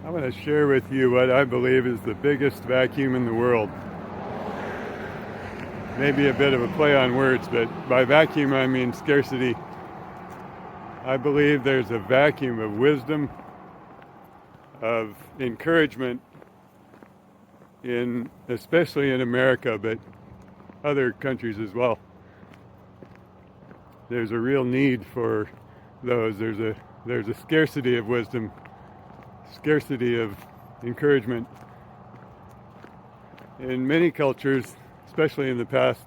I'm going to share with you what I believe is the biggest vacuum in the world. Maybe a bit of a play on words, but by vacuum I mean scarcity. I believe there's a vacuum of wisdom, of encouragement, especially in America, but other countries as well. There's a real need for those. There's a scarcity of wisdom, scarcity of encouragement. In many cultures, especially in the past,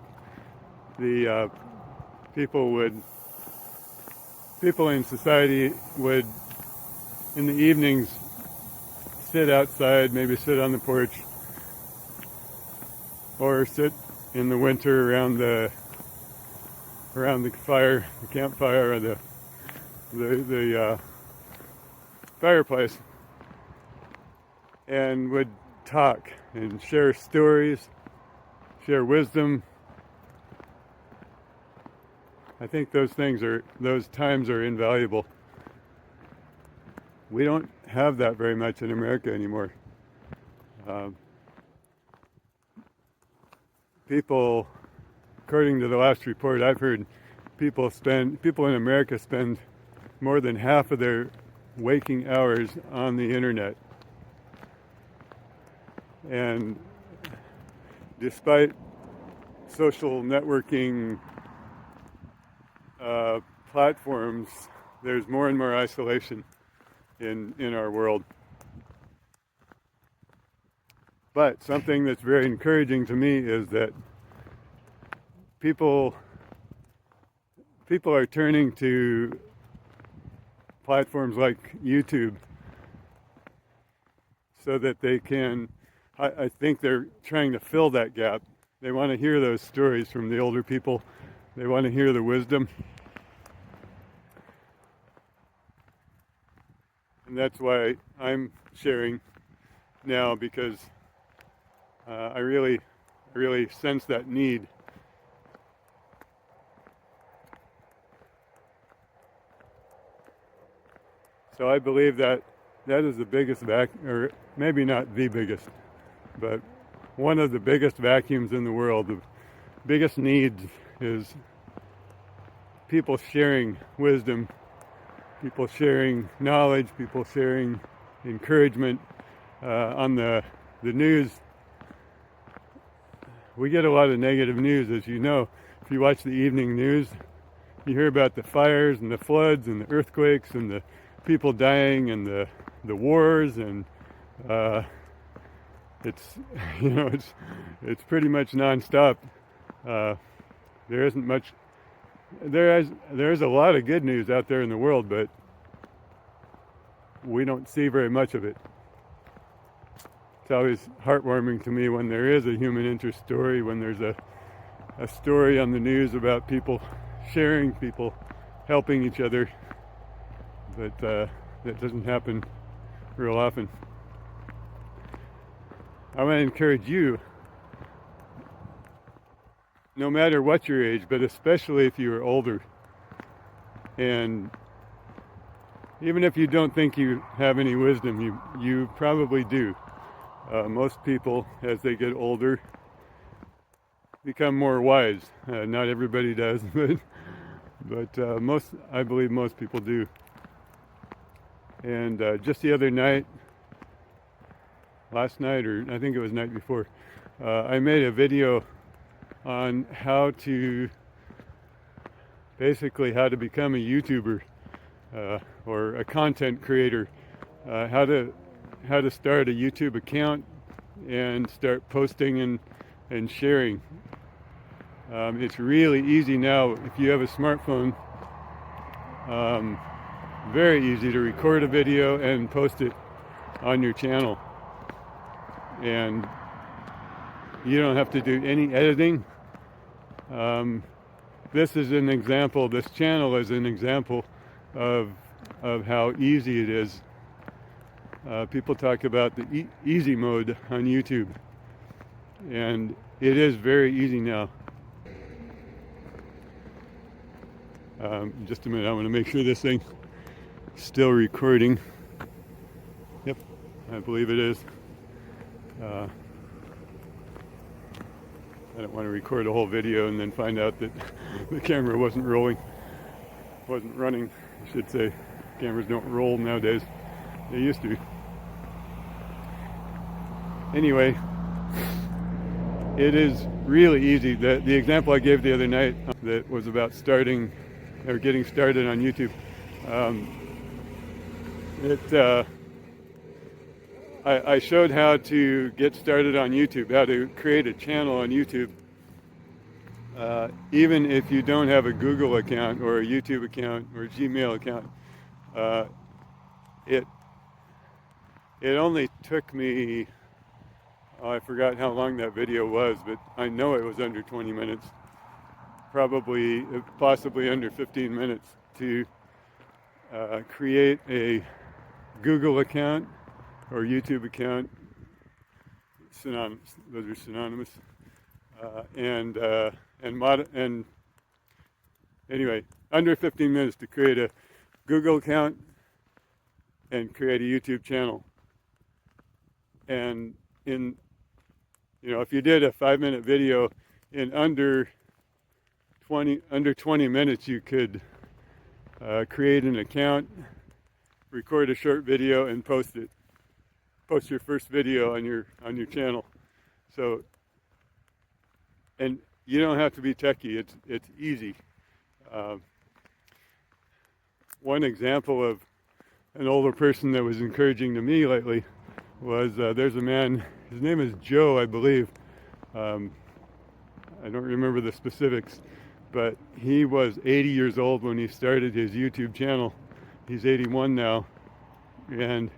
the people in society would, in the evenings, sit outside, maybe sit on the porch, or sit in the winter around the fire, the campfire, or the fireplace, and would talk and share stories, share wisdom. I think those times are invaluable. We don't have that very much in America anymore. People, according to the last report I've heard, people in America spend more than half of their waking hours on the internet. And despite social networking platforms, there's more and more isolation in our world. But something that's very encouraging to me is that people are turning to platforms like YouTube so that they can, I think they're trying to fill that gap. They want to hear those stories from the older people. They want to hear the wisdom. And that's why I'm sharing now, because I really sense that need. So I believe that is the biggest or maybe not the biggest, but one of the biggest vacuums in the world. The biggest needs is people sharing wisdom, people sharing knowledge, people sharing encouragement. On the news, we get a lot of negative news, as you know. If you watch the evening news, you hear about the fires and the floods and the earthquakes and the people dying and the wars, and it's it's pretty much nonstop. There isn't much. There's a lot of good news out there in the world, but we don't see very much of it. It's always heartwarming to me when there is a human interest story, when there's a story on the news about people sharing, people helping each other, but that doesn't happen real often. I want to encourage you, no matter what your age, but especially if you're older, and even if you don't think you have any wisdom, you probably do. Most people, as they get older, become more wise. Not everybody does, but I believe most people do. And just the other night, last night, or I think it was the night before, I made a video on how to become a YouTuber or a content creator, how to start a YouTube account and start posting and sharing. It's really easy now if you have a smartphone. Very easy to record a video and post it on your channel, and you don't have to do any editing. This is an example. This channel is an example of how easy it is. People talk about the easy mode on YouTube, and it is very easy now. Just a minute, I want to make sure this thing is still recording. Yep. I believe it is. I don't want to record a whole video and then find out that the camera wasn't running, I should say. Cameras don't roll nowadays. They used to. Anyway, it is really easy. The example I gave the other night that was about starting or getting started on YouTube, I showed how to get started on YouTube, how to create a channel on YouTube. Even if you don't have a Google account or a YouTube account or a Gmail account, it only took me, I forgot how long that video was, but I know it was under 20 minutes, possibly under 15 minutes to create a Google account or YouTube account. Synonymous, those are synonymous. And anyway, under 15 minutes to create a Google account and create a YouTube channel. And if you did a 5-minute video in under 20 minutes, you could create an account, record a short video, and post it. Post your first video on your channel. So, and you don't have to be techie. It's easy. One example of an older person that was encouraging to me lately was there's a man. His name is Joe, I believe. I don't remember the specifics, but he was 80 years old when he started his YouTube channel. He's 81 now, and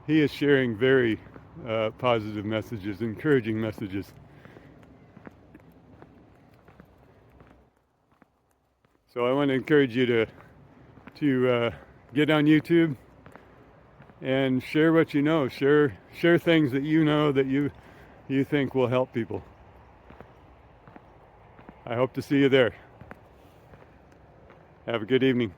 he is sharing very positive messages, encouraging messages. So I want to encourage you to get on YouTube and share what you know. Share things that you know that you think will help people. I hope to see you there. Have a good evening.